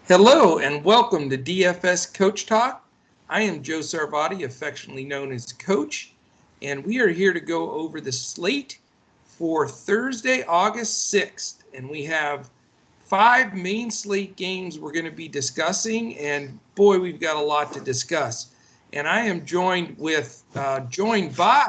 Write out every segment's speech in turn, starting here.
Hello and welcome to DFS Coach Talk. I am Joe Sarvati, affectionately known as Coach, and we are here to go over the slate for Thursday, August 6th. And we have 5 main slate games we're going to be discussing, and boy, we've got a lot to discuss. And I am joined by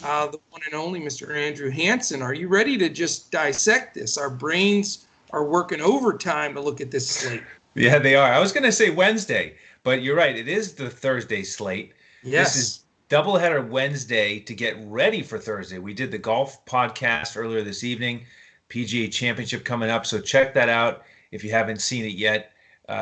the one and only Mr. Andrew Hansen. Are you ready to just dissect this? Our brains are working overtime to look at this slate. Yeah, they are. I was going to say Wednesday, but you're right. It is the Thursday slate. This is Yes. doubleheader Wednesday to get ready for Thursday. We did the golf podcast earlier this evening, PGA Championship coming up. So check that out if you haven't seen it yet.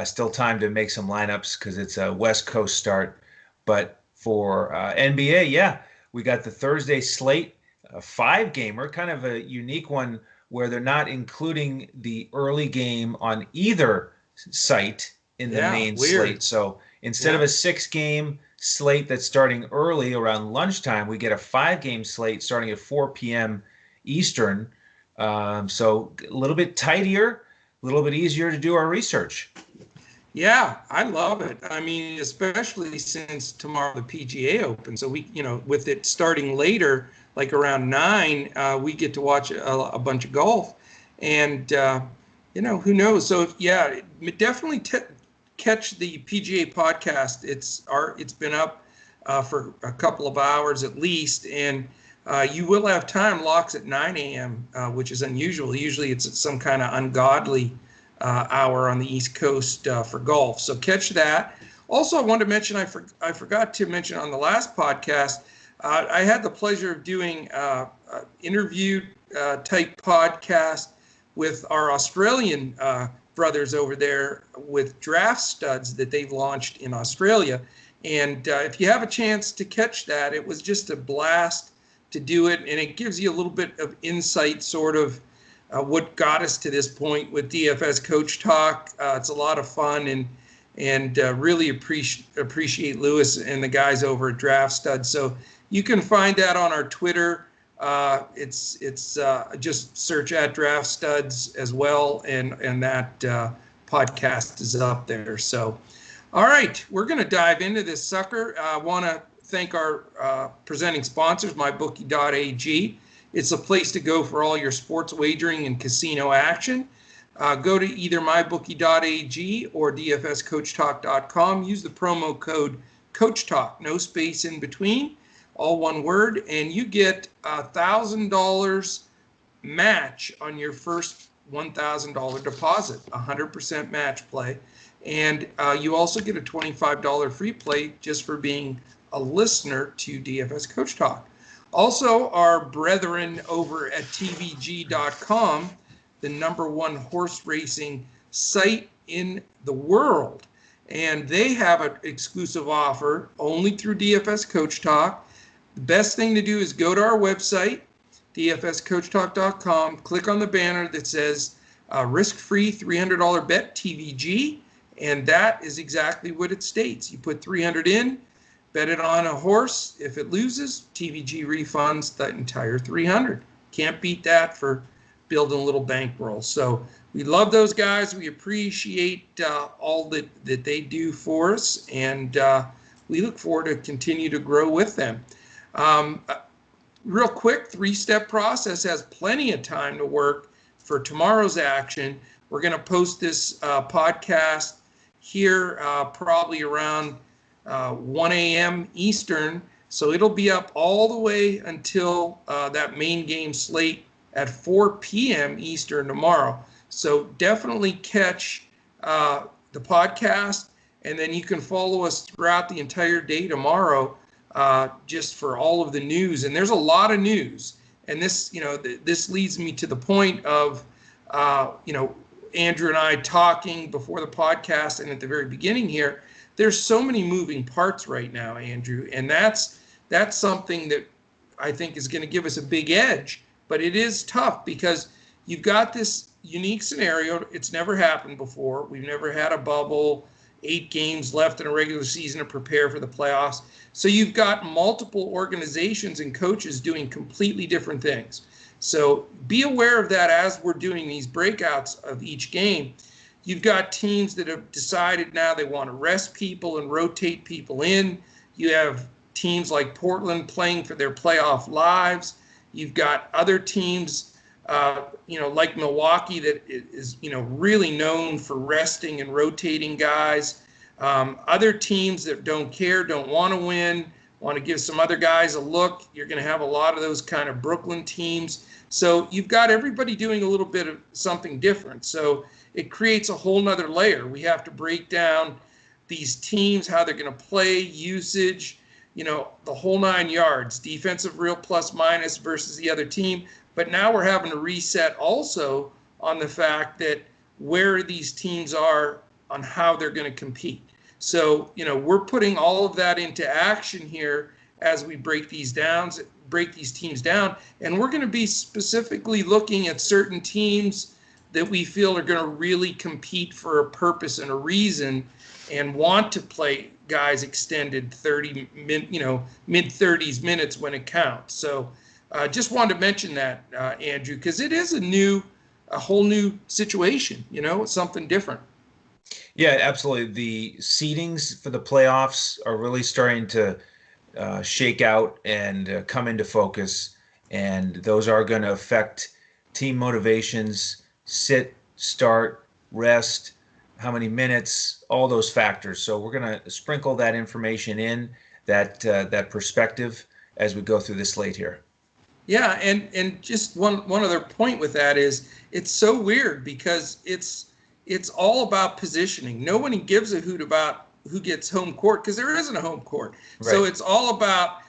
Still time to make some lineups because it's a West Coast start. But for NBA, yeah, we got the Thursday slate, a 5-gamer, kind of a unique one where they're not including the early game on either site in the Yeah, main weird. slate. So instead of a 6-game slate that's starting early around lunchtime, we get a 5-game slate starting at 4 p.m. Eastern. So a little bit tidier, a little bit easier to do our research. Yeah, I love it. I mean, especially since tomorrow the PGA Open. So we, with it starting later, like around 9, we get to watch a bunch of golf. And, who knows? So, yeah, definitely catch the PGA podcast. It's been up for a couple of hours at least. And you will have time locks at 9 a.m., which is unusual. Usually it's some kind of ungodly hour on the East Coast for golf. So catch that. Also, I wanted to mention, I forgot to mention on the last podcast, I had the pleasure of doing interview type podcast with our Australian brothers over there with draft studs that they've launched in Australia. And if you have a chance to catch that, it was just a blast to do it. And it gives you a little bit of insight, sort of, what got us to this point with DFS Coach Talk. It's a lot of fun, and really appreciate Lewis and the guys over at Draft Stud. So you can find that on our Twitter. It's just search at Draft Studs as well, and that podcast is up there. So, all right, we're going to dive into this sucker. I want to thank our presenting sponsors, MyBookie.ag. It's a place to go for all your sports wagering and casino action. Go to either mybookie.ag or dfscoachtalk.com. Use the promo code CoachTalk, no space in between, all one word, and you get $1,000 match on your first $1,000 deposit, 100% match play. And you also get a $25 free play just for being a listener to DFS Coach Talk. Also, our brethren over at tvg.com, the #1 horse racing site in the world. And they have an exclusive offer only through DFS Coach Talk. The best thing to do is go to our website, dfscoachtalk.com, click on the banner that says risk-free $300 bet TVG, and that is exactly what it states. You put $300 in, bet it on a horse. If it loses, TVG refunds the entire $300. Can't beat that for building a little bankroll. So we love those guys. We appreciate all that they do for us, and we look forward to continue to grow with them. Real quick, 3-step process has plenty of time to work for tomorrow's action. We're going to post this podcast here probably around 1 a.m. Eastern, so it'll be up all the way until that main game slate at 4 p.m. Eastern tomorrow. So definitely catch the podcast, and then you can follow us throughout the entire day tomorrow just for all of the news. And there's a lot of news, and this, this leads me to the point of, Andrew and I talking before the podcast and at the very beginning here. There's so many moving parts right now, Andrew, and that's something that I think is going to give us a big edge. But it is tough because you've got this unique scenario. It's never happened before. We've never had a bubble, 8 games left in a regular season to prepare for the playoffs. So you've got multiple organizations and coaches doing completely different things. So be aware of that as we're doing these breakouts of each game. You've got teams that have decided now they want to rest people and rotate people in. You have teams like Portland playing for their playoff lives. You've got other teams, like Milwaukee that is, really known for resting and rotating guys. Other teams that don't care, don't want to win, want to give some other guys a look. You're going to have a lot of those kind of Brooklyn teams. So you've got everybody doing a little bit of something different. So it creates a whole nother layer. We have to break down these teams, how they're going to play, usage, the whole 9 yards, defensive real plus minus versus the other team. But now we're having to reset also on the fact that where these teams are on how they're going to compete. So, we're putting all of that into action here as we break these teams down. And we're going to be specifically looking at certain teams that we feel are going to really compete for a purpose and a reason and want to play guys extended mid-30s minutes when it counts. So just wanted to mention that, Andrew, because it is a whole new situation, it's something different. Yeah, absolutely. The seedings for the playoffs are really starting to shake out and come into focus, and those are going to affect team motivations, sit, start, rest, how many minutes, all those factors. So we're going to sprinkle that information in, that perspective as we go through this slate here. Yeah, and just one other point with that is it's so weird because it's all about positioning. No one gives a hoot about who gets home court because there isn't a home court. Right. So it's all about,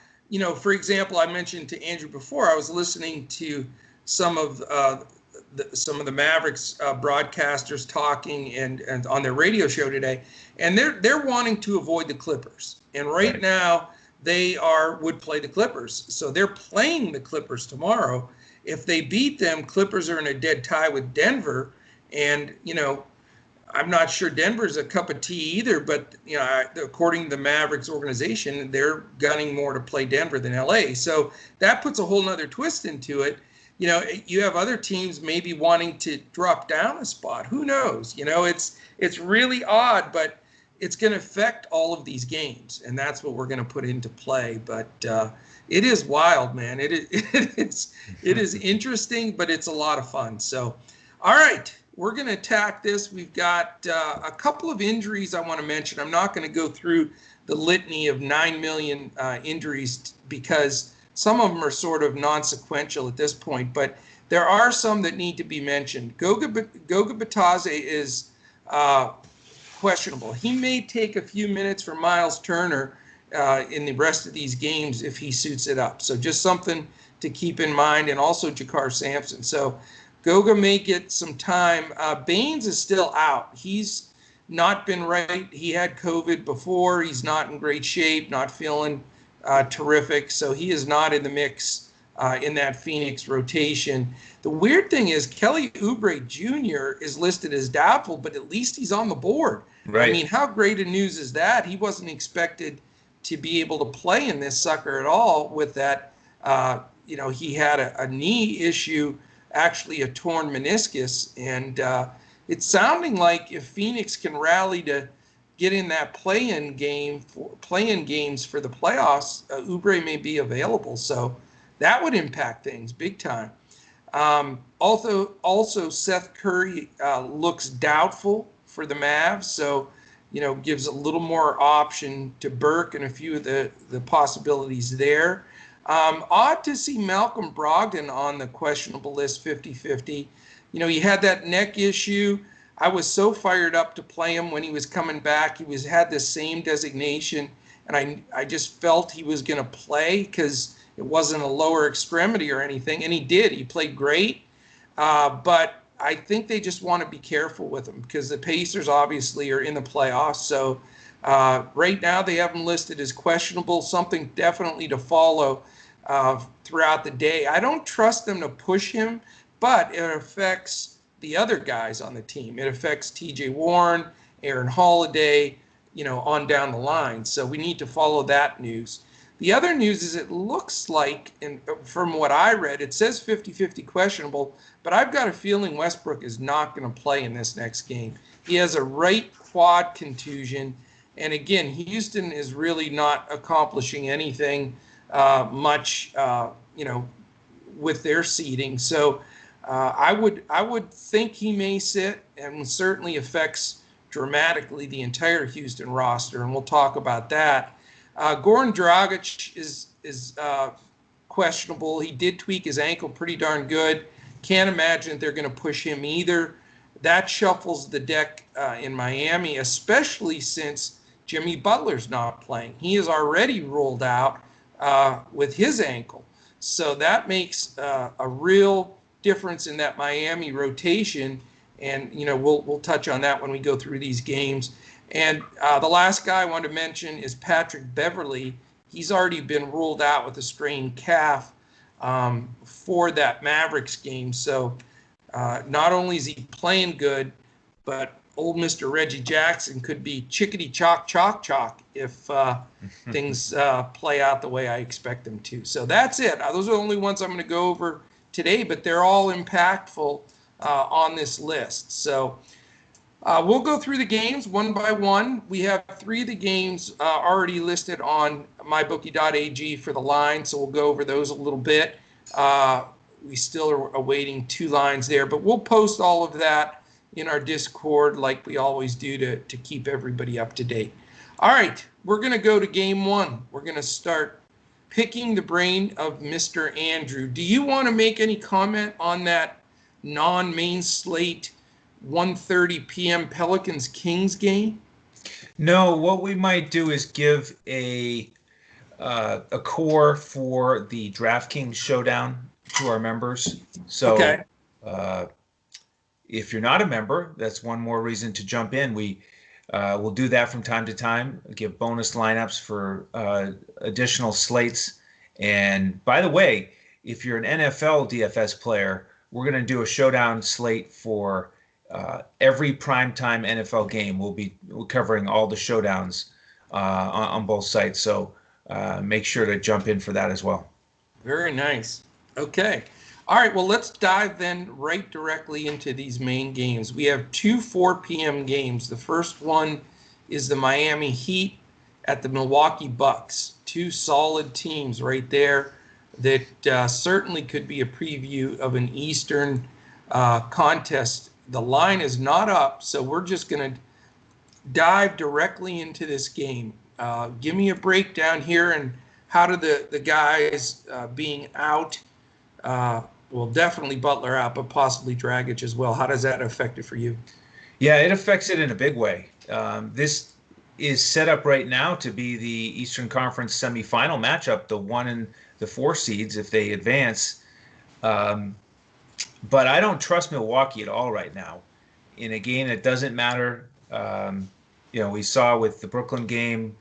for example, I mentioned to Andrew before, I was listening to some of the Mavericks broadcasters talking and on their radio show today, and they're wanting to avoid the Clippers. And right now they would play the Clippers. So they're playing the Clippers tomorrow. If they beat them, Clippers are in a dead tie with Denver. And, I'm not sure Denver's a cup of tea either, but, according to the Mavericks organization, they're gunning more to play Denver than LA. So that puts a whole nother twist into it. You have other teams maybe wanting to drop down a spot. Who knows? It's really odd, but it's going to affect all of these games, and that's what we're going to put into play. But it is wild, man. It is interesting, but it's a lot of fun. So, all right, we're going to attack this. We've got a couple of injuries I want to mention. I'm not going to go through the litany of 9 million injuries because some of them are sort of non-sequential at this point, but there are some that need to be mentioned. Goga Bitadze is questionable. He may take a few minutes for Miles Turner in the rest of these games if he suits it up. So just something to keep in mind, and also Jakar Sampson. So Goga may get some time. Baines is still out. He's not been right. He had COVID before. He's not in great shape, not feeling terrific. So he is not in the mix in that Phoenix rotation. The weird thing is Kelly Oubre Jr. is listed as doubtful, but at least he's on the board. Right. I mean, how great a news is that? He wasn't expected to be able to play in this sucker at all with that. He had a knee issue, actually a torn meniscus. And it's sounding like if Phoenix can rally to get in that play-in games for the playoffs, Oubre may be available. So that would impact things big time. Also Seth Curry looks doubtful for the Mavs. So, gives a little more option to Burke and a few of the possibilities there. Odd to see Malcolm Brogdon on the questionable list 50-50. He had that neck issue. I was so fired up to play him when he was coming back. He had the same designation, and I just felt he was going to play because it wasn't a lower extremity or anything, and he did. He played great, but I think they just want to be careful with him because the Pacers obviously are in the playoffs. So right now they have him listed as questionable, something definitely to follow throughout the day. I don't trust them to push him, but it affects the other guys on the team. It affects TJ Warren, Aaron Holiday, on down the line. So we need to follow that news. The other news is it looks like, and from what I read, it says 50-50 questionable, but I've got a feeling Westbrook is not going to play in this next game. He has a right quad contusion, and again, Houston is really not accomplishing anything much, with their seeding. So I would think he may sit, and certainly affects dramatically the entire Houston roster, and we'll talk about that. Goran Dragic is questionable. He did tweak his ankle pretty darn good. Can't imagine they're going to push him either. That shuffles the deck in Miami, especially since Jimmy Butler's not playing. He is already ruled out with his ankle. So that makes a real difference in that Miami rotation. And, we'll touch on that when we go through these games. And the last guy I want to mention is Patrick Beverly. He's already been ruled out with a sprained calf for that Mavericks game. So not only is he playing good, but old Mr. Reggie Jackson could be chickadee chalk if things play out the way I expect them to. So that's it. Those are the only ones I'm going to go over today, but they're all impactful on this list. So we'll go through the games one by one. We have 3 of the games already listed on mybookie.ag for the line, so we'll go over those a little bit. We still are awaiting 2 lines there, but we'll post all of that in our Discord like we always do to keep everybody up to date. All right, we're going to go to game 1. We're going to start picking the brain of Mr. Andrew. Do you want to make any comment on that non-main slate 1:30 p.m. Pelicans-Kings game? No, what we might do is give a core for the DraftKings showdown to our members. So okay. If you're not a member, that's one more reason to jump in. We'll do that from time to time, give bonus lineups for additional slates. And by the way, if you're an NFL DFS player, we're going to do a showdown slate for every primetime NFL game. We'll be covering all the showdowns on both sites. So make sure to jump in for that as well. Very nice. Okay. All right. Well, let's dive then right directly into these main games. We have 2 4 p.m. games. The first one is the Miami Heat at the Milwaukee Bucks. 2 solid teams right there that certainly could be a preview of an Eastern contest. The line is not up, so we're just going to dive directly into this game. Give me a breakdown here, and how do the guys being out, well, definitely Butler out, but possibly Dragic as well. How does that affect it for you? Yeah, it affects it in a big way. This is set up right now to be the Eastern Conference semifinal matchup, the 1 and the 4 seeds if they advance. But I don't trust Milwaukee at all right now. In a game that doesn't matter, we saw with the Brooklyn game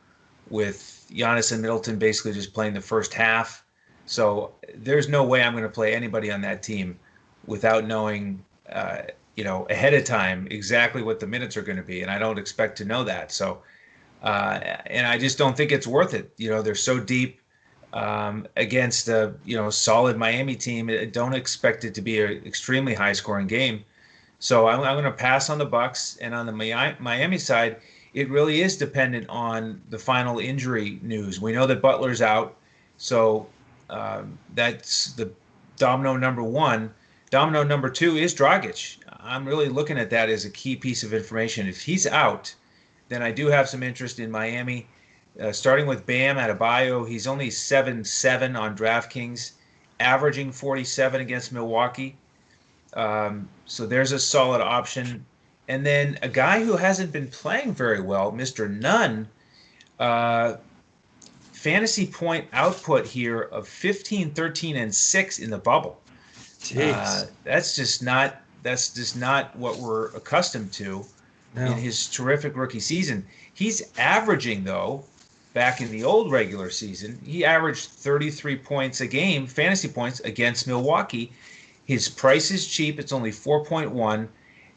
with Giannis and Middleton basically just playing the first half. So there's no way I'm going to play anybody on that team without knowing, ahead of time exactly what the minutes are going to be, and I don't expect to know that. So, and I just don't think it's worth it. They're so deep against a solid Miami team. I don't expect it to be an extremely high-scoring game. So I'm going to pass on the Bucks, and on the Miami side, it really is dependent on the final injury news. We know that Butler's out, so that's the domino number 1. Domino number 2 is Dragic. I'm really looking at that as a key piece of information. If he's out, then I do have some interest in Miami. Starting with Bam Adebayo, he's only 7-7 on DraftKings, averaging 47 against Milwaukee. So there's a solid option. And then a guy who hasn't been playing very well, Mr. Nunn, fantasy point output here of 15, 13, and 6 in the bubble. That's just not what we're accustomed to in his terrific rookie season. He's averaging, though, back in the old regular season, he averaged 33 points a game, fantasy points, against Milwaukee. His price is cheap. It's only 4.1.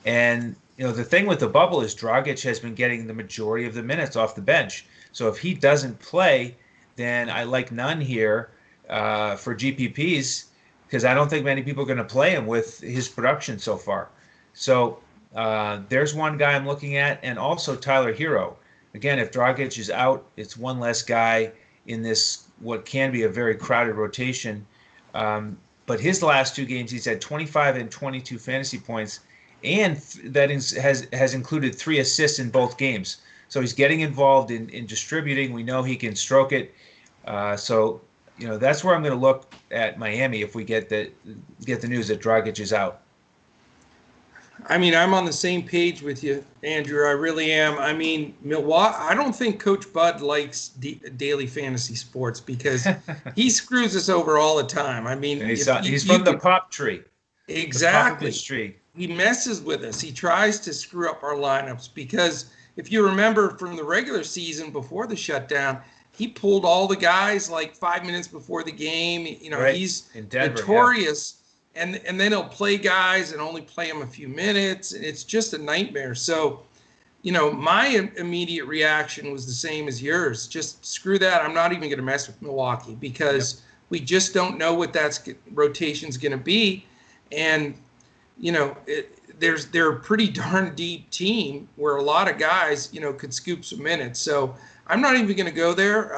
And, the thing with the bubble is Dragic has been getting the majority of the minutes off the bench. So if he doesn't play, then I like none here for GPPs because I don't think many people are going to play him with his production so far. So there's one guy I'm looking at, and also Tyler Hero. Again, if Dragic is out, it's one less guy in this what can be a very crowded rotation. But his last 2 games, he's had 25 and 22 fantasy points, and has included 3 assists in both games. So he's getting involved in distributing. We know he can stroke it. So that's where I'm going to look at Miami if we get the news that Dragic is out. I mean, I'm on the same page with you, Andrew. I really am. I mean, Milwaukee, I don't think Coach Bud likes daily fantasy sports because he screws us over all the time. I mean, he's from the pop tree. Exactly. The tree. He messes with us. He tries to screw up our lineups because if you remember from the regular season before the shutdown, he pulled all the guys like 5 minutes before the game. Right. He's in Denver, notorious. Yeah. And then he'll play guys and only play them a few minutes. And it's just a nightmare. So, my immediate reaction was the same as yours. Just screw that. I'm not even going to mess with Milwaukee because we just don't know what that rotation's going to be. And, they're a pretty darn deep team where a lot of guys, could scoop some minutes. So I'm not even going to go there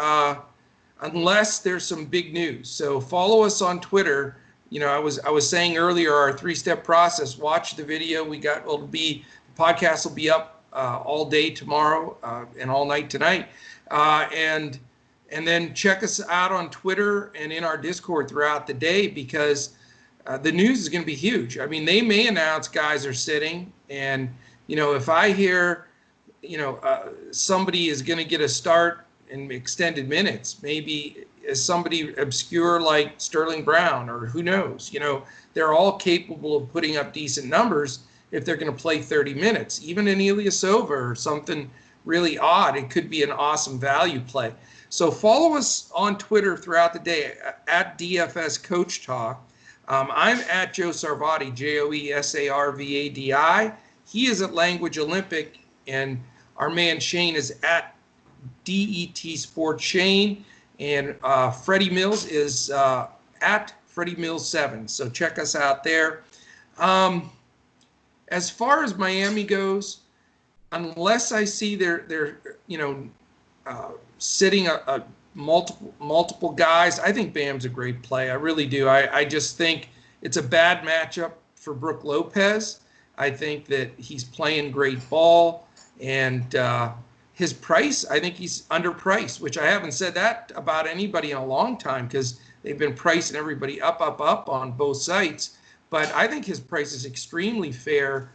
unless there's some big news. So follow us on Twitter. I was saying earlier, our 3-step process. Watch the video. The podcast will be up all day tomorrow and all night tonight, and then check us out on Twitter and in our Discord throughout the day because the news is going to be huge. I mean, they may announce guys are sitting, and if I hear somebody is going to get a start in extended minutes, maybe as somebody obscure like Sterling Brown or who knows, they're all capable of putting up decent numbers if they're going to play 30 minutes. Even an Ilyasova or something really odd, it could be an awesome value play. So follow us on Twitter throughout the day at DFS Coach Talk. I'm at Joe Sarvadi, JoeSarvadi. He is at Language Olympic, and our man Shane is at DET Sports Shane. And Freddie Mills is at Freddie Mills 7. So check us out there. As far as Miami goes, unless I see they're sitting a multiple guys, I think Bam's a great play. I really do. I just think it's a bad matchup for Brook Lopez. I think that he's playing great ball, and his price, I think he's underpriced, which I haven't said that about anybody in a long time because they've been pricing everybody up on both sites. But I think his price is extremely fair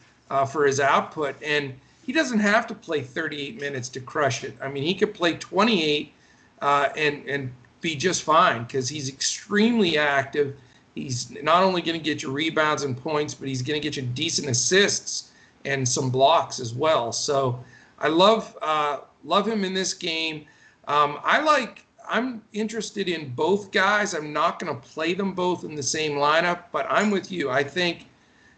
for his output, and he doesn't have to play 38 minutes to crush it. I mean, he could play 28 and be just fine because he's extremely active. He's not only going to get you rebounds and points, but he's going to get you decent assists and some blocks as well. So I love him in this game. I'm interested in both guys. I'm not going to play them both in the same lineup, but I'm with you. I think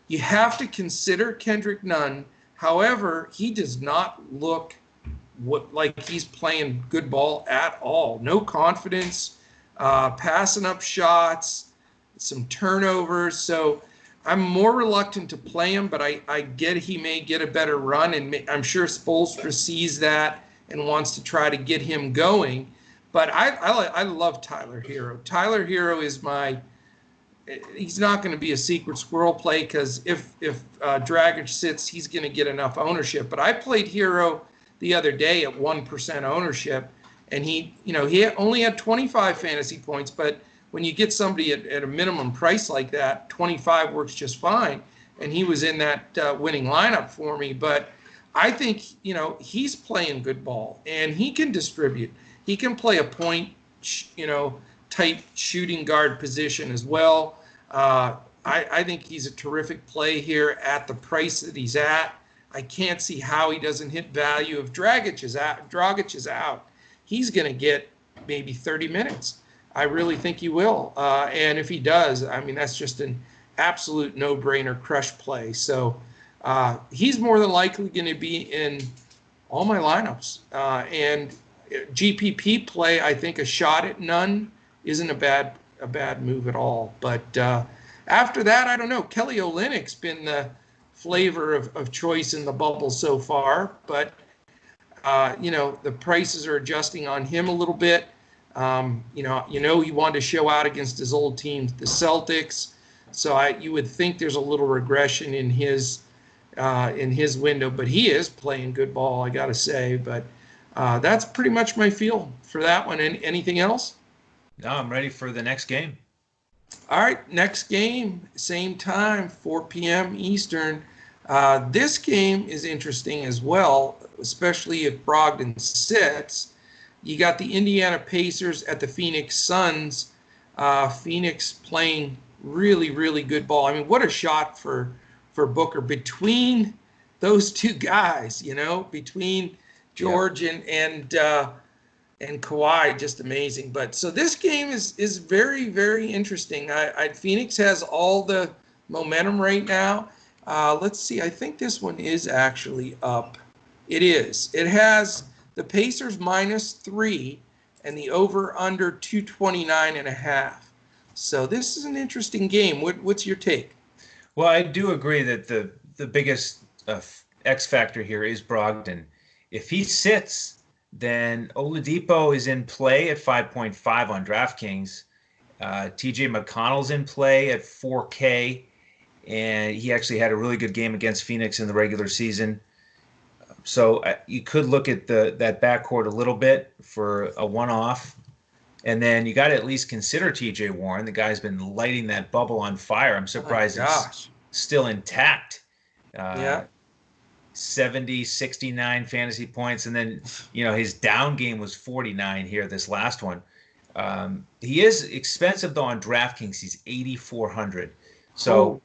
you have to consider Kendrick Nunn. However, he does not look like he's playing good ball at all. No confidence, passing up shots, some turnovers. So I'm more reluctant to play him, but I get he may get a better run, and I'm sure Spoelstra sees that and wants to try to get him going. But I love Tyler Hero. Tyler Hero is he's not going to be a secret squirrel play because if Dragic sits, he's going to get enough ownership. But I played Hero the other day at 1% ownership, and he only had 25 fantasy points, but when you get somebody at a minimum price like that, 25 works just fine. And he was in that winning lineup for me. But I think, he's playing good ball and he can distribute. He can play a point, type shooting guard position as well. I think he's a terrific play here at the price that he's at. I can't see how he doesn't hit value. If Dragic is out, he's going to get maybe 30 minutes. I really think he will. And if he does, I mean, that's just an absolute no-brainer crush play. So he's more than likely going to be in all my lineups. And GPP play, I think a shot at none isn't a bad move at all. But after that, I don't know. Kelly Olynyk's been the flavor of choice in the bubble so far, but the prices are adjusting on him a little bit. He wanted to show out against his old team, the Celtics. So you would think there's a little regression in his window, but he is playing good ball, I got to say. But that's pretty much my feel for that one. And anything else? No, I'm ready for the next game. All right, next game, same time, 4 p.m. Eastern. This game is interesting as well, especially if Brogdon sits. You got the Indiana Pacers at the Phoenix Suns. Phoenix playing really, really good ball. I mean, what a shot for Booker between those two guys, between George and Kawhi, just amazing. But so this game is very, very interesting. Phoenix has all the momentum right now. Let's see. I think this one is actually up. It is. It has the Pacers -3 and the over/under 229.5. So this is an interesting game. What's your take? Well, I do agree that the biggest X factor here is Brogdon. If he sits, then Oladipo is in play at 5.5 on DraftKings. TJ McConnell's in play at 4K, and he actually had a really good game against Phoenix in the regular season. So you could look at that backcourt a little bit for a one-off. And then you got to at least consider TJ Warren. The guy's been lighting that bubble on fire. I'm surprised it's still intact. 70, 69 fantasy points. And then, his down game was 49 here, this last one. He is expensive, though, on DraftKings. He's 8,400. So,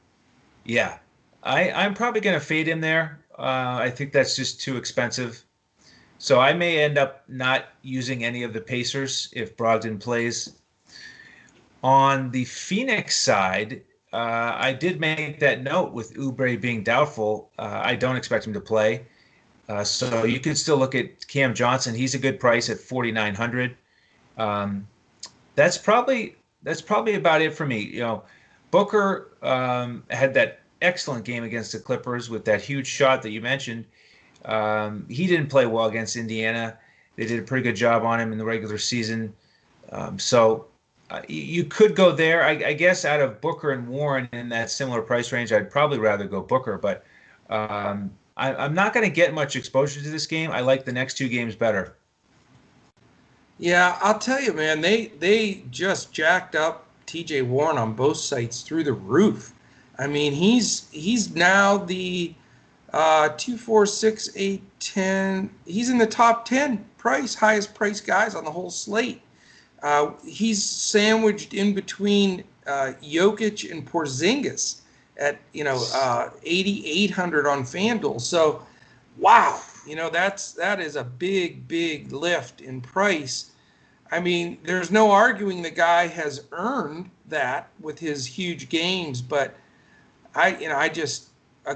yeah, I'm probably going to fade him there. I think that's just too expensive. So I may end up not using any of the Pacers if Brogdon plays. On the Phoenix side, I did make that note with Oubre being doubtful. I don't expect him to play. So you could still look at Cam Johnson. He's a good price at 4,900. That's probably about it for me. Booker had that excellent game against the Clippers with that huge shot that you mentioned. He didn't play well against Indiana. They did a pretty good job on him in the regular season. So you could go there. I guess out of Booker and Warren in that similar price range, I'd probably rather go Booker. But I'm not going to get much exposure to this game. I like the next two games better. Yeah, I'll tell you, man, they just jacked up TJ Warren on both sites through the roof. I mean, he's now the 2, 4, 6, 8, 10. He's in the top 10 highest price guys on the whole slate. He's sandwiched in between Jokic and Porzingis at 8,800 on FanDuel. So, wow, that is a big lift in price. I mean, there's no arguing the guy has earned that with his huge games, but a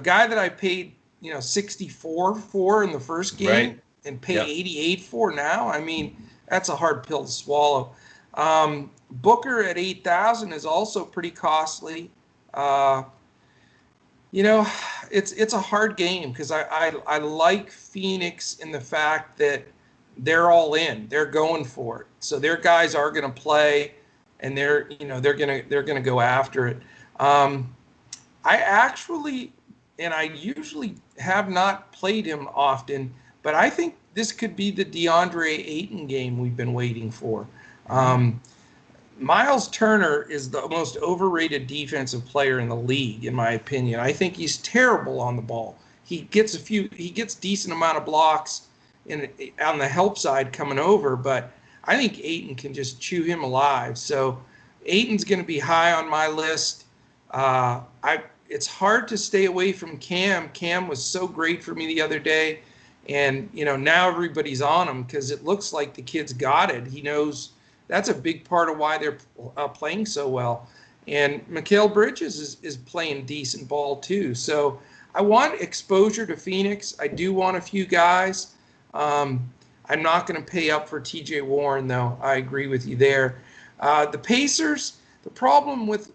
guy that I paid 64 for in the first game, right, and pay 88 for now. I mean, that's a hard pill to swallow. Booker at 8,000 is also pretty costly. It's a hard game because I like Phoenix in the fact that they're all in. They're going for it. So their guys are going to play, and they're going to go after it. I usually have not played him often, but I think this could be the DeAndre Ayton game we've been waiting for. Miles Turner is the most overrated defensive player in the league, in my opinion. I think he's terrible on the ball. He gets decent amount of blocks on the help side coming over, but I think Ayton can just chew him alive. So Ayton's going to be high on my list. It's hard to stay away from Cam. Cam was so great for me the other day, and now everybody's on him because it looks like the kid's got it. He knows that's a big part of why they're playing so well. And Mikal Bridges is playing decent ball too. So I want exposure to Phoenix. I do want a few guys. I'm not going to pay up for TJ Warren, though. I agree with you there. The Pacers, the problem with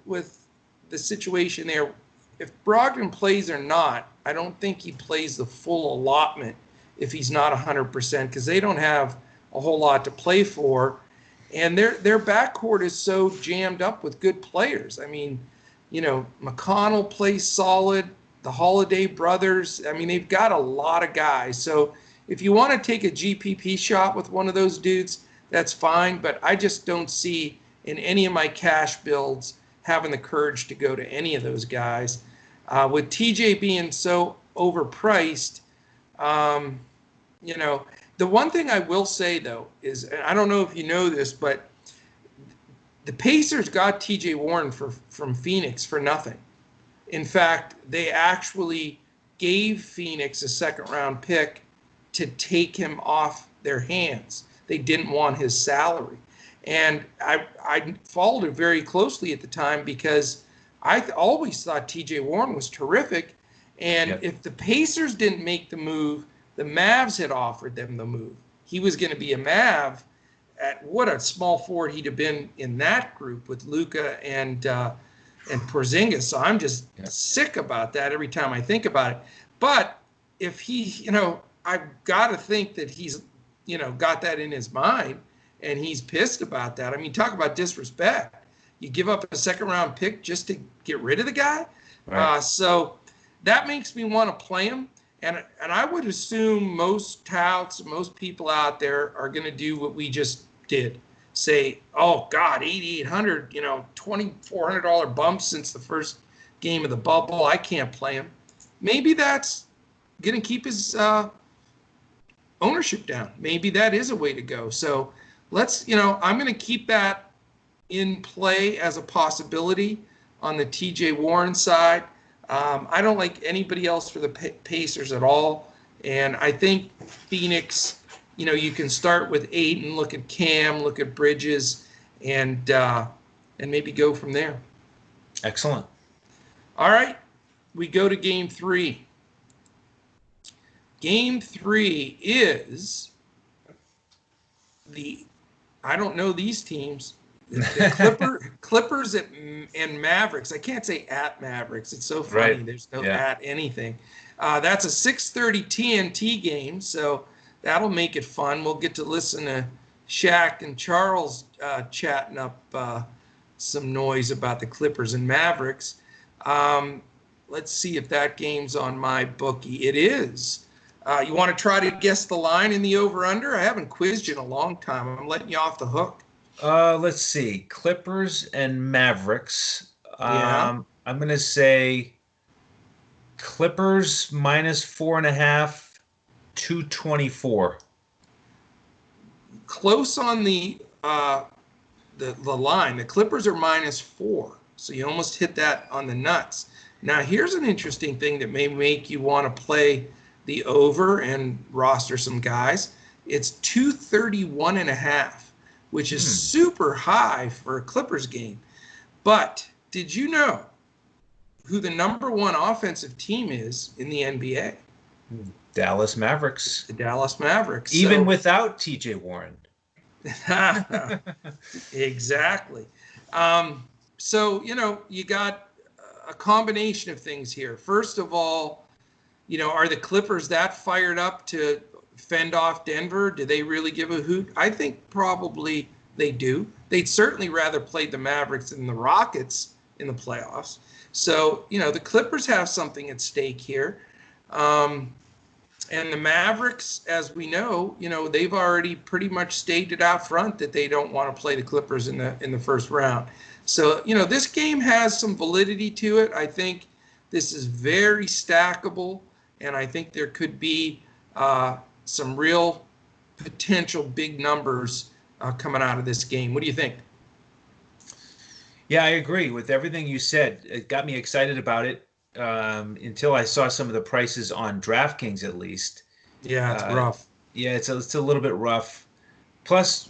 the situation there, if Brogdon plays or not, I don't think he plays the full allotment if he's not 100%, because they don't have a whole lot to play for. And their backcourt is so jammed up with good players. I mean, McConnell plays solid. The Holiday brothers. I mean, they've got a lot of guys. So if you want to take a GPP shot with one of those dudes, that's fine. But I just don't see in any of my cash builds having the courage to go to any of those guys. With TJ being so overpriced, the one thing I will say, though, is, and I don't know if you know this, but the Pacers got TJ Warren from Phoenix for nothing. In fact, they actually gave Phoenix a second-round pick to take him off their hands. They didn't want his salary. And I followed it very closely at the time because I always thought TJ Warren was terrific. And if the Pacers didn't make the move, the Mavs had offered them the move. He was going to be a Mav. At what a small forward he'd have been in that group with Luka and Porzingis. So I'm just sick about that every time I think about it. But if he, I've got to think that he's, got that in his mind and he's pissed about that. I mean, talk about disrespect. You give up a second-round pick just to get rid of the guy? Right. So that makes me want to play him. And I would assume most touts, most people out there are going to do what we just did. Say, oh, God, 8,800, $2,400 bump since the first game of the bubble. I can't play him. Maybe that's going to keep his ownership down. Maybe that is a way to go. So let's, I'm going to keep that in play as a possibility on the TJ Warren side. I don't like anybody else for the Pacers at all. And I think Phoenix, you can start with Ayton, look at Cam, look at Bridges, and maybe go from there. Excellent. All right, we go to Game 3. Game 3 is I don't know these teams. The Clippers and Mavericks. I can't say at Mavericks. It's so funny. Right. There's no at anything. That's a 6:30 TNT game, so that'll make it fun. We'll get to listen to Shaq and Charles chatting up some noise about the Clippers and Mavericks. Let's see if that game's on my bookie. It is. You want to try to guess the line in the over-under? I haven't quizzed you in a long time. I'm letting you off the hook. Let's see. Clippers and Mavericks. I'm going to say Clippers minus 4.5, 224. Close on the line. The Clippers are minus 4, so you almost hit that on the nuts. Now, here's an interesting thing that may make you want to play the over and roster some guys. It's 231.5. Which is super high for a Clippers game. But did you know who the number one offensive team is in the NBA? Dallas Mavericks. The Dallas Mavericks. Even without TJ Warren. Exactly. So, you got a combination of things here. First of all, are the Clippers that fired up to fend off Denver? Do they really give a hoot? I think probably they do. They'd certainly rather play the Mavericks than the Rockets in the playoffs. So, the Clippers have something at stake here. And the Mavericks, as we know, they've already pretty much stated out front that they don't want to play the Clippers in the first round. So, this game has some validity to it. I think this is very stackable, and I think there could be some real potential big numbers coming out of this game. What do you think? Yeah, I agree with everything you said. It got me excited about it until I saw some of the prices on DraftKings, at least. Yeah, it's rough. Yeah, it's a little bit rough. Plus,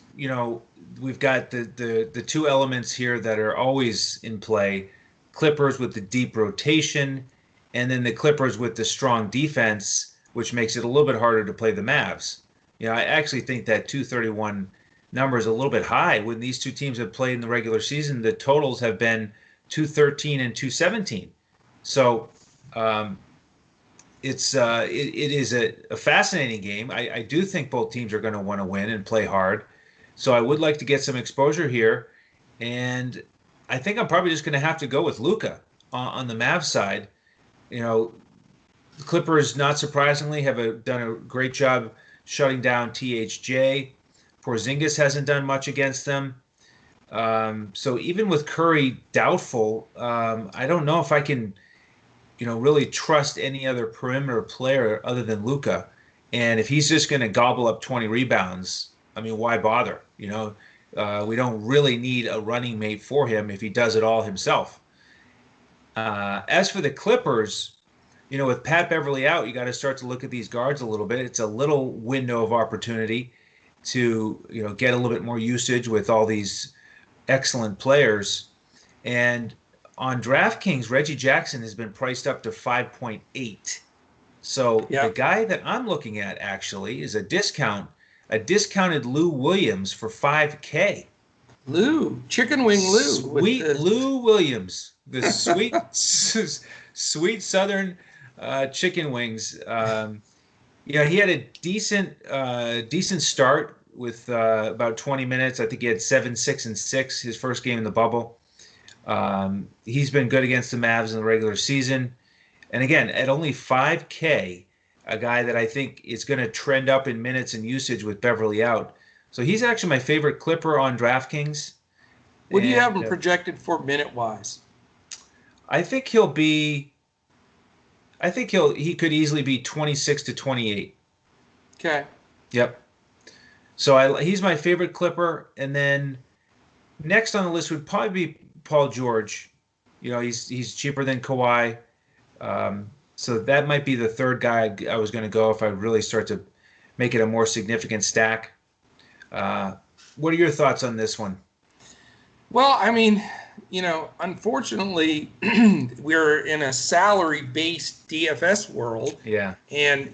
we've got the two elements here that are always in play. Clippers with the deep rotation, and then the Clippers with the strong defense, which makes it a little bit harder to play the Mavs. I actually think that 231 number is a little bit high. When these two teams have played in the regular season, the totals have been 213 and 217. So um, it is a fascinating game. I do think both teams are going to want to win and play hard. So I would like to get some exposure here, and I think I'm probably just going to have to go with Luka on the Mavs side. The Clippers, not surprisingly, have done a great job shutting down THJ. Porzingis hasn't done much against them. So even with Curry doubtful, I don't know if I can, really trust any other perimeter player other than Luka. And if he's just going to gobble up 20 rebounds, I mean, why bother? We don't really need a running mate for him if he does it all himself. As for the Clippers, with Pat Beverly out, you got to start to look at these guards a little bit. It's a little window of opportunity to, get a little bit more usage with all these excellent players. And on DraftKings, Reggie Jackson has been priced up to 5.8. So the guy that I'm looking at actually is a discounted Lou Williams for $5K. Chicken wing Lou. Sweet Lou Williams, the sweet, sweet Southern chicken wings. He had a decent start with about 20 minutes. I think he had 7, 6, and 6 his first game in the bubble. He's been good against the Mavs in the regular season. And again, at only $5K, a guy that I think is going to trend up in minutes and usage with Beverly out. So he's actually my favorite Clipper on DraftKings. What do you have him projected for minute-wise? I think he could easily be 26 to 28. Okay. Yep. So he's my favorite Clipper. And then next on the list would probably be Paul George. He's cheaper than Kawhi. So that might be the third guy I was going to go if I really start to make it a more significant stack. What are your thoughts on this one? Well, I mean, unfortunately, we're in a salary-based DFS world. Yeah. And,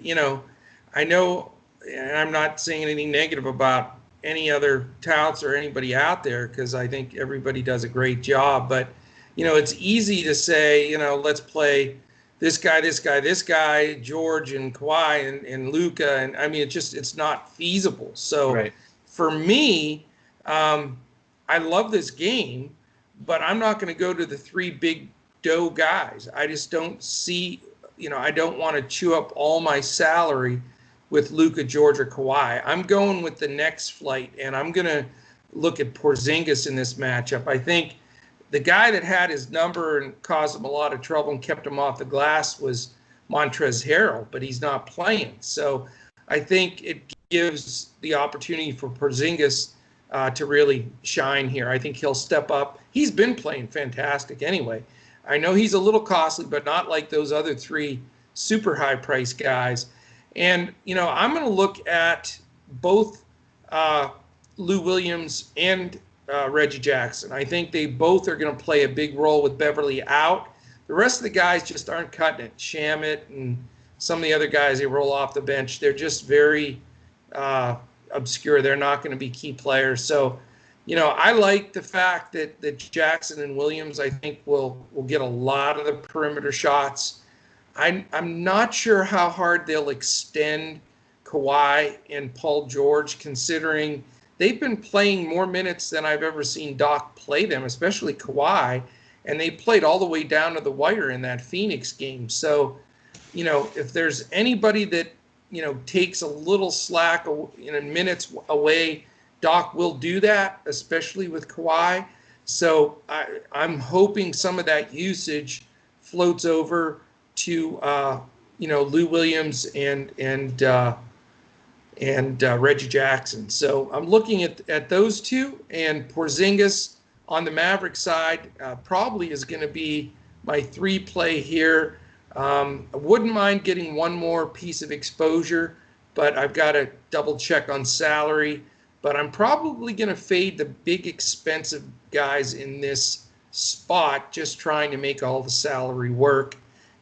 I know, and I'm not saying anything negative about any other touts or anybody out there because I think everybody does a great job. But, it's easy to say, let's play this guy, George and Kawhi and Luka. And I mean, it's not feasible. So for me, I love this game, but I'm not going to go to the 3 big dough guys. I just don't see, I don't want to chew up all my salary with Luka, George, or Kawhi. I'm going with the next flight, and I'm going to look at Porzingis in this matchup. I think the guy that had his number and caused him a lot of trouble and kept him off the glass was Montrezl Harrell, but he's not playing. So I think it gives the opportunity for Porzingis to really shine here. I think he'll step up. He's been playing fantastic anyway. I know he's a little costly, but not like those other 3 super high-priced guys. And, I'm going to look at both Lou Williams and Reggie Jackson. I think they both are going to play a big role with Beverly out. The rest of the guys just aren't cutting it. Shamet and some of the other guys, they roll off the bench. They're just very obscure. They're not going to be key players. So, I like the fact that Jackson and Williams, I think, will get a lot of the perimeter shots. I'm not sure how hard they'll extend Kawhi and Paul George, considering they've been playing more minutes than I've ever seen Doc play them, especially Kawhi, and they played all the way down to the wire in that Phoenix game. So, if there's anybody that, takes a little slack in minutes away, Doc will do that, especially with Kawhi. So I'm hoping some of that usage floats over to, Lou Williams and Reggie Jackson. So I'm looking at those two, and Porzingis on the Maverick side probably is going to be my 3 play here. I wouldn't mind getting one more piece of exposure, but I've got to double check on salary. But I'm probably going to fade the big expensive guys in this spot, just trying to make all the salary work.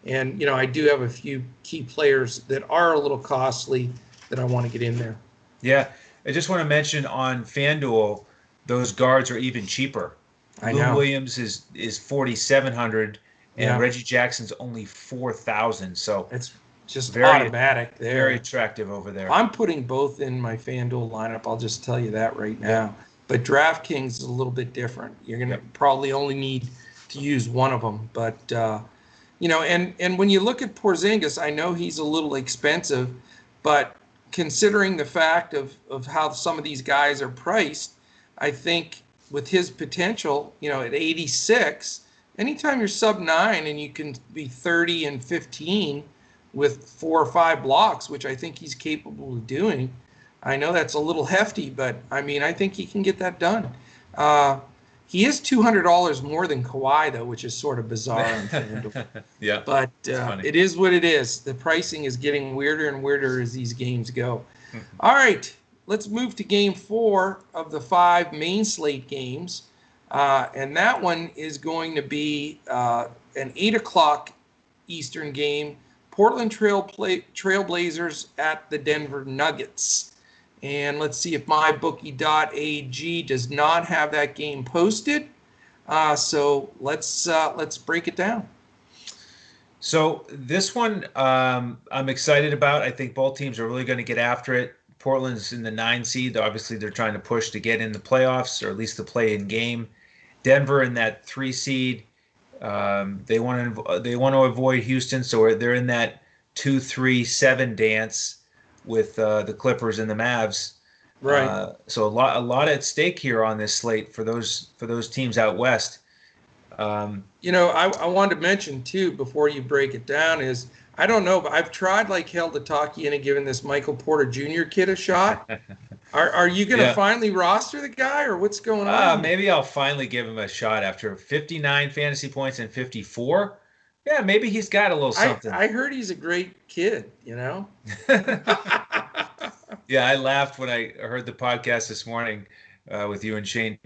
And, I do have a few key players that are a little costly that I want to get in there. Yeah, I just want to mention on FanDuel, those guards are even cheaper. I Lou know. Williams is 4,700, and Yeah, Reggie Jackson's only 4,000. So it's just very automatic very there. attractive over there. I'm putting both in my FanDuel lineup. I'll just tell you that right Yep. now. But DraftKings is a little bit different. You're going to Yep. probably only need to use one of them. But, and when you look at Porzingis, I know he's a little expensive, but considering the fact of how some of these guys are priced, I think with his potential, at 86, anytime you're sub 9 and you can be 30 and 15 with 4 or 5 blocks, which I think he's capable of doing. I know that's a little hefty, but I mean, I think he can get that done. He is $200 more than Kawhi, though, which is sort of bizarre on FanDuel. Yeah, But it's funny. it is what it is. The pricing is getting weirder and weirder as these games go. All right, let's move to game 4 of the 5 main slate games. And that one is going to be an 8 o'clock Eastern game. Portland Trailblazers at the Denver Nuggets. And let's see if mybookie.ag does not have that game posted. So let's break it down. So this one I'm excited about. I think both teams are really going to get after it. Portland's in the 9 seed. Obviously, they're trying to push to get in the playoffs, or at least the play-in game. Denver in that 3 seed. They want to avoid Houston, so they're in that 2-3-7 dance with the Clippers and the Mavs. Right. So a lot at stake here on this slate for those teams out west. I wanted to mention too before you break it down is I don't know, but I've tried like hell to talk you into giving this Michael Porter Jr. kid a shot. Are you going to finally roster the guy, or what's going on? Maybe I'll finally give him a shot after 59 fantasy points and 54. Yeah, maybe he's got a little something. I heard he's a great kid, Yeah, I laughed when I heard the podcast this morning with you and Shane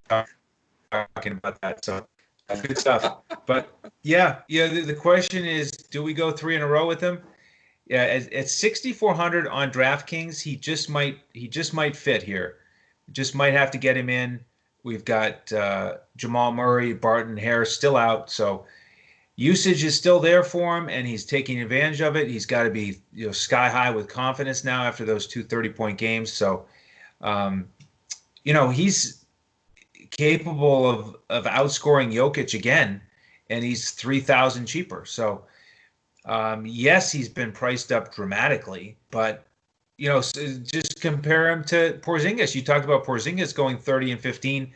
talking about that. So that's good stuff. But the question is, do we go 3 in a row with him? Yeah, at 6,400 on DraftKings, he just might fit here. Just might have to get him in. We've got Jamal Murray, Barton, Harris still out, so usage is still there for him, and he's taking advantage of it. He's got to be sky high with confidence now after those 2 30-point games. So, he's capable of outscoring Jokic again, and he's 3,000 cheaper. So. Yes, he's been priced up dramatically, but just compare him to Porzingis. You talked about Porzingis going 30 and 15.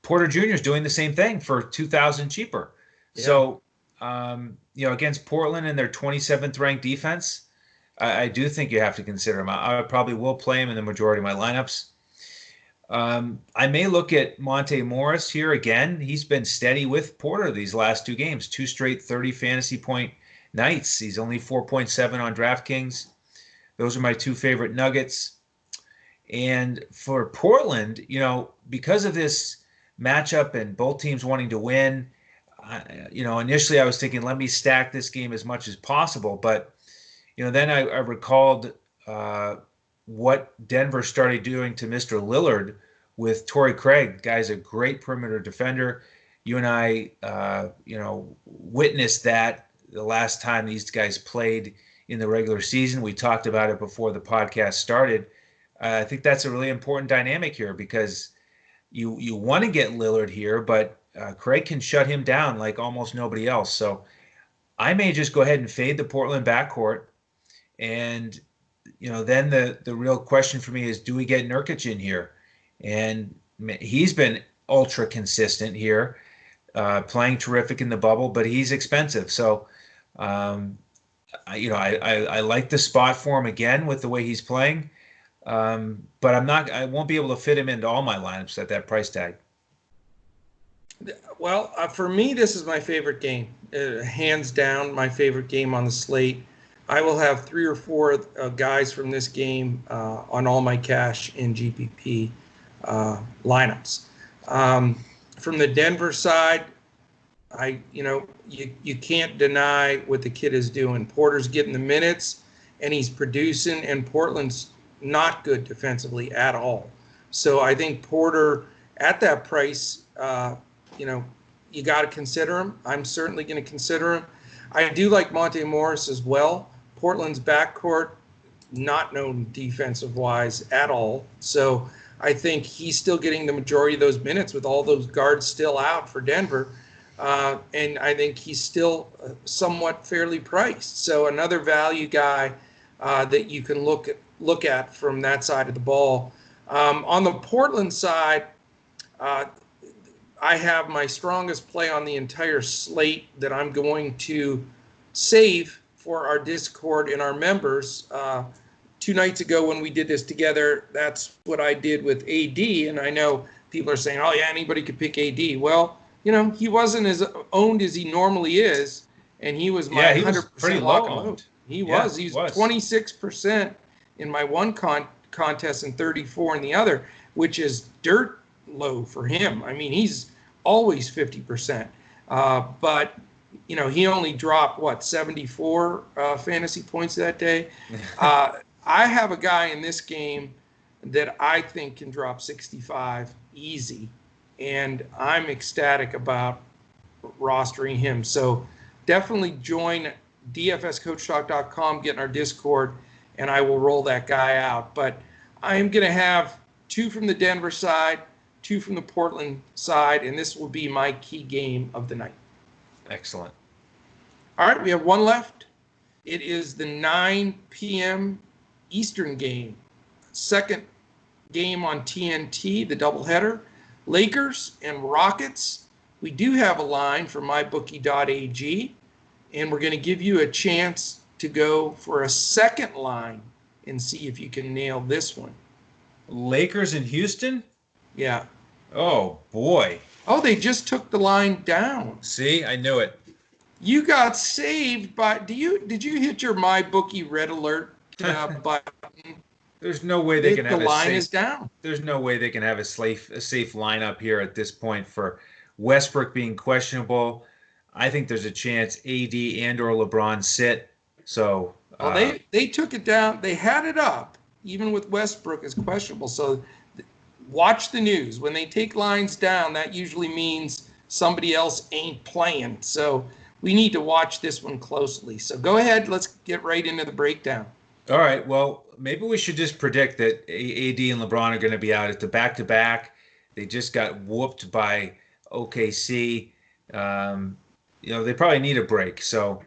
Porter Jr. is doing the same thing for 2,000 cheaper. Yeah. So, against Portland and their 27th ranked defense, I do think you have to consider him. I probably will play him in the majority of my lineups. I may look at Monte Morris here again. He's been steady with Porter these last 2 games, 2 straight 30 fantasy point nights. He's only 4.7 on DraftKings. Those are my 2 favorite Nuggets. And for Portland, because of this matchup and both teams wanting to win, initially I was thinking, let me stack this game as much as possible. But, then I recalled what Denver started doing to Mr. Lillard with Torrey Craig. Guy's a great perimeter defender. You and I, witnessed that the last time these guys played in the regular season. We talked about it before the podcast started. I think that's a really important dynamic here because you want to get Lillard here, but Craig can shut him down like almost nobody else. So I may just go ahead and fade the Portland backcourt. And, then the real question for me is, do we get Nurkic in here? And he's been ultra consistent here, playing terrific in the bubble, but he's expensive. So, I like the spot for him again with the way he's playing, but I won't be able to fit him into all my lineups at that price tag. Well, for me, this is my favorite game, hands down my favorite game on the slate. I will have 3 or 4 guys from this game on all my cash in GPP lineups. From the Denver side, you can't deny what the kid is doing. Porter's getting the minutes, and he's producing, and Portland's not good defensively at all. So I think Porter at that price, you got to consider him. I'm certainly going to consider him. I do like Monte Morris as well. Portland's backcourt, not known defensive-wise at all. So I think he's still getting the majority of those minutes with all those guards still out for Denver. And I think he's still somewhat fairly priced. So another value guy that you can look at from that side of the ball. On the Portland side, I have my strongest play on the entire slate that I'm going to save for our Discord and our members. 2 nights ago when we did this together, that's what I did with AD. And I know people are saying, oh, yeah, anybody could pick AD. Well, he wasn't as owned as he normally is. And he was my 100% lock and load. He was 26% in my one contest and 34 in the other, which is dirt low for him. I mean, he's always 50%. But, he only dropped, 74 fantasy points that day. I have a guy in this game that I think can drop 65 easy, and I'm ecstatic about rostering him. So definitely join dfscoachtalk.com, get in our Discord, and I will roll that guy out. But I am going to have 2 from the Denver side, 2 from the Portland side, and this will be my key game of the night. Excellent. All right, we have one left. It is the 9 p.m. Eastern game. Second game on TNT, the doubleheader. Lakers and Rockets. We do have a line from mybookie.ag, and we're going to give you a chance to go for a second line and see if you can nail this one. Lakers in Houston? Yeah. Oh, boy. Oh, they just took the line down. See, I knew it. You got saved by. Did you hit your MyBookie red alert button? There's no way they can have the line is down. There's no way they can have a safe lineup here at this point for Westbrook being questionable. I think there's a chance AD and or LeBron sit. So they took it down. They had it up even with Westbrook as questionable. So watch the news. When they take lines down, that usually means somebody else ain't playing. So we need to watch this one closely. So go ahead. Let's get right into the breakdown. All right. Well, maybe we should just predict that AD and LeBron are going to be out at the back-to-back. They just got whooped by OKC. They probably need a break. So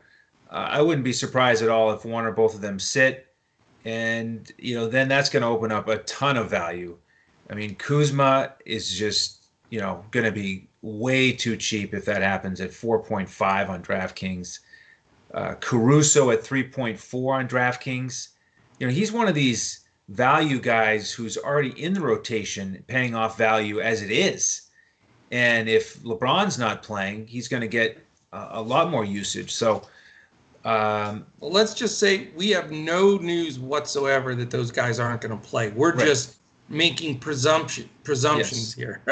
I wouldn't be surprised at all if one or both of them sit. And, then that's going to open up a ton of value. I mean, Kuzma is just, going to be way too cheap if that happens at 4.5 on DraftKings. Caruso at 3.4 on DraftKings. He's one of these value guys who's already in the rotation, paying off value as it is. And if LeBron's not playing, he's going to get a lot more usage. So, well, let's just say we have no news whatsoever that those guys aren't going to play. We're just making presumptions here.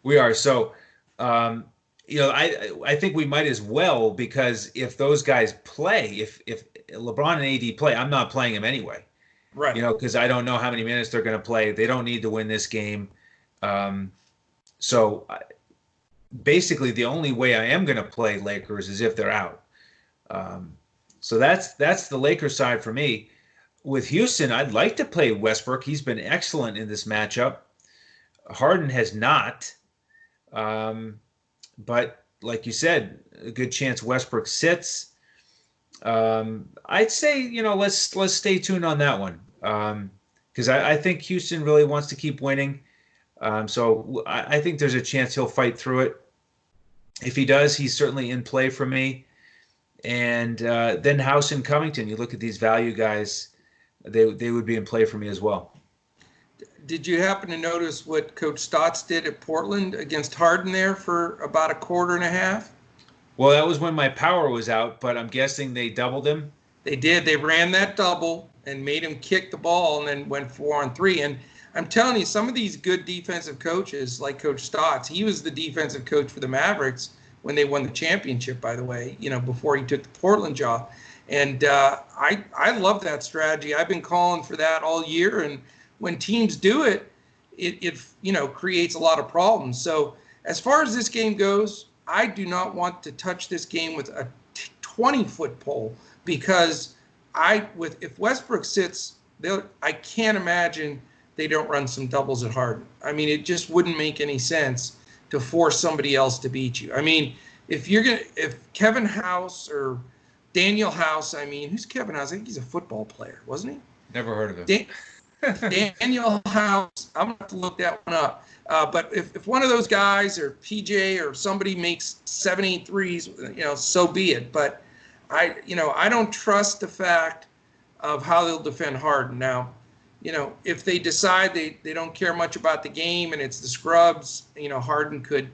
We are. So, I think we might as well, because if those guys play, if LeBron and AD play, I'm not playing them anyway. Right. Because I don't know how many minutes they're going to play. They don't need to win this game. So basically the only way I am going to play Lakers is if they're out. So that's the Lakers side for me. With Houston, I'd like to play Westbrook. He's been excellent in this matchup. Harden has not. But like you said, a good chance Westbrook sits. I'd say, let's stay tuned on that one. Because I think Houston really wants to keep winning. So I think there's a chance he'll fight through it. If he does, he's certainly in play for me. And then House and Covington, you look at these value guys, they would be in play for me as well. Did you happen to notice what Coach Stotts did at Portland against Harden there for about a quarter and a half? Well, that was when my power was out, but I'm guessing they doubled him. They did. They ran that double and made him kick the ball and then went 4-on-3. And I'm telling you, some of these good defensive coaches, like Coach Stotts, he was the defensive coach for the Mavericks when they won the championship, by the way, before he took the Portland job. And I love that strategy. I've been calling for that all year. And when teams do it, it creates a lot of problems. So as far as this game goes, I do not want to touch this game with a 20-foot pole, because if Westbrook sits, I can't imagine they don't run some doubles at Harden. I mean, it just wouldn't make any sense to force somebody else to beat you. I mean, if Kevin House or Daniel House, who's Kevin House? I think he's a football player, wasn't he? Never heard of him. Daniel House, I'm going to have to look that one up. But if one of those guys or PJ or somebody makes 7-8 threes, so be it. But I don't trust the fact of how they'll defend Harden. Now, if they decide they don't care much about the game and it's the scrubs, Harden could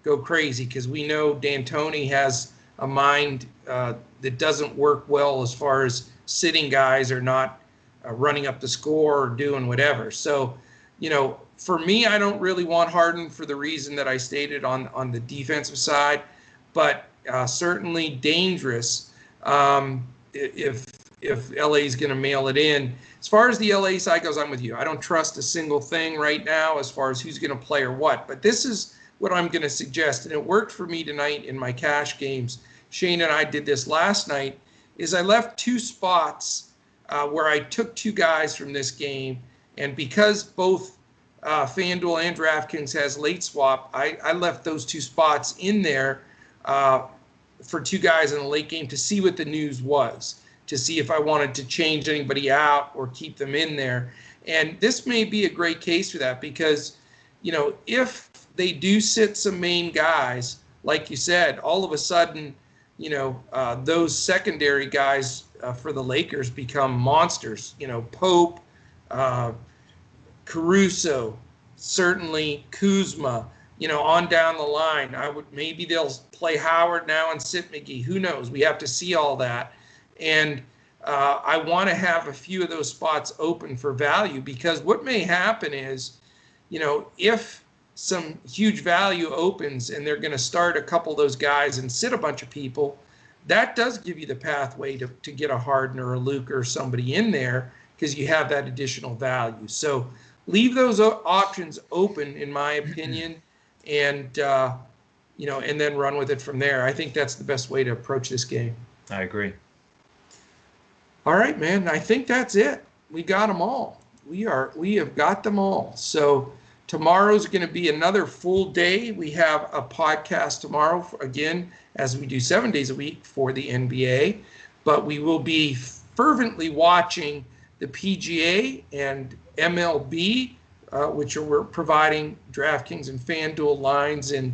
go crazy, because we know D'Antoni has a mind that doesn't work well as far as sitting guys or not running up the score or doing whatever. So, for me, I don't really want Harden for the reason that I stated on the defensive side, but certainly dangerous if LA is going to mail it in. As far as the LA side goes, I'm with you. I don't trust a single thing right now as far as who's going to play or what. But this is what I'm going to suggest, and it worked for me tonight in my cash games. Shane and I did this last night, is I left two spots where I took two guys from this game, and because both FanDuel and DraftKings has late swap, I left those two spots in there for two guys in the late game to see what the news was, to see if I wanted to change anybody out or keep them in there. And this may be a great case for that, because, if they do sit some main guys, like you said, all of a sudden, those secondary guys for the Lakers become monsters. Pope, Caruso, certainly Kuzma, on down the line. Maybe they'll play Howard now and sit McGee. Who knows? We have to see all that. And I want to have a few of those spots open for value, because what may happen is, if some huge value opens and they're going to start a couple of those guys and sit a bunch of people, that does give you the pathway to get a Harden or a Luke or somebody in there, because you have that additional value. So leave those options open, in my opinion, and and then run with it from there. I think that's the best way to approach this game. I agree. All right, man. I think that's it. We got them all. We have got them all. So tomorrow's going to be another full day. We have a podcast tomorrow, again, as we do 7 days a week for the NBA. But we will be fervently watching the PGA and MLB, which we're providing DraftKings and FanDuel lines and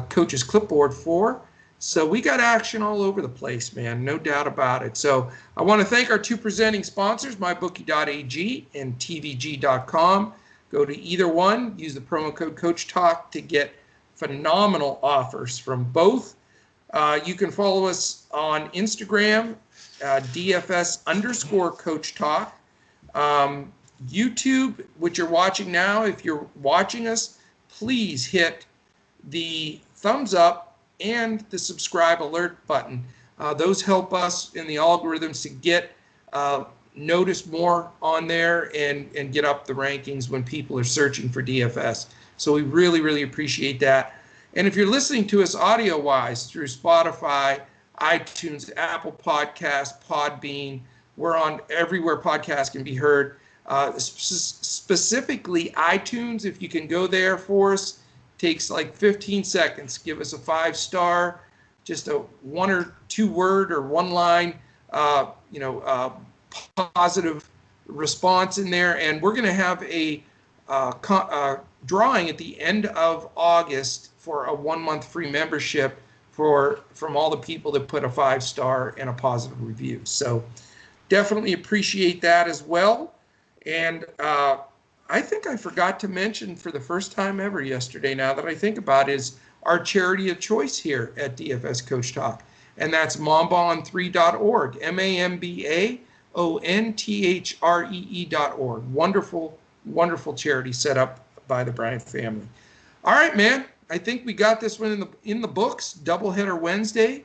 Coach's Clipboard for. So we got action all over the place, man, no doubt about it. So I want to thank our two presenting sponsors, mybookie.ag and tvg.com. Go to either one, use the promo code CoachTalk to get phenomenal offers from both. You can follow us on Instagram, DFS_CoachTalk. YouTube, which you're watching now, if you're watching us, please hit the thumbs up and the subscribe alert button. Those help us in the algorithms to get noticed more on there and get up the rankings when people are searching for DFS. So we really, really appreciate that. And if you're listening to us audio-wise through Spotify, iTunes, Apple Podcasts, Podbean, we're on everywhere podcasts can be heard. Specifically iTunes, if you can go there for us, takes like 15 seconds. Give us a 5-star, just a 1 or 2 word or 1 line, positive response in there. And we're going to have a drawing at the end of August for a 1-month free membership from all the people that put a 5-star and a positive review. So definitely appreciate that as well. And I think I forgot to mention for the first time ever yesterday, now that I think about it, is our charity of choice here at DFS Coach Talk. And that's mambaon3.org, MAMBAONTHREE.org. Wonderful, wonderful charity set up by the Bryant family. All right, man. I think we got this one in the books. Doubleheader Wednesday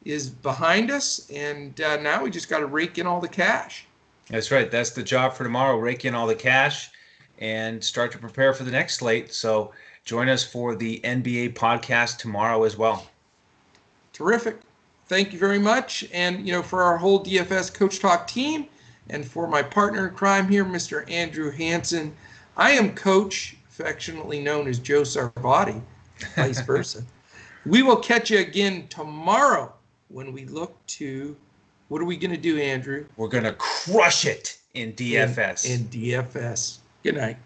is behind us, and now we just got to rake in all the cash. That's right. That's the job for tomorrow. Rake in all the cash and start to prepare for the next slate. So join us for the NBA podcast tomorrow as well. Terrific. Thank you very much. And, for our whole DFS Coach Talk team and for my partner in crime here, Mr. Andrew Hansen, I am Coach, affectionately known as Joe Sarvati, vice versa. We will catch you again tomorrow when we look to, what are we going to do, Andrew? We're going to crush it in DFS. In DFS. Good night.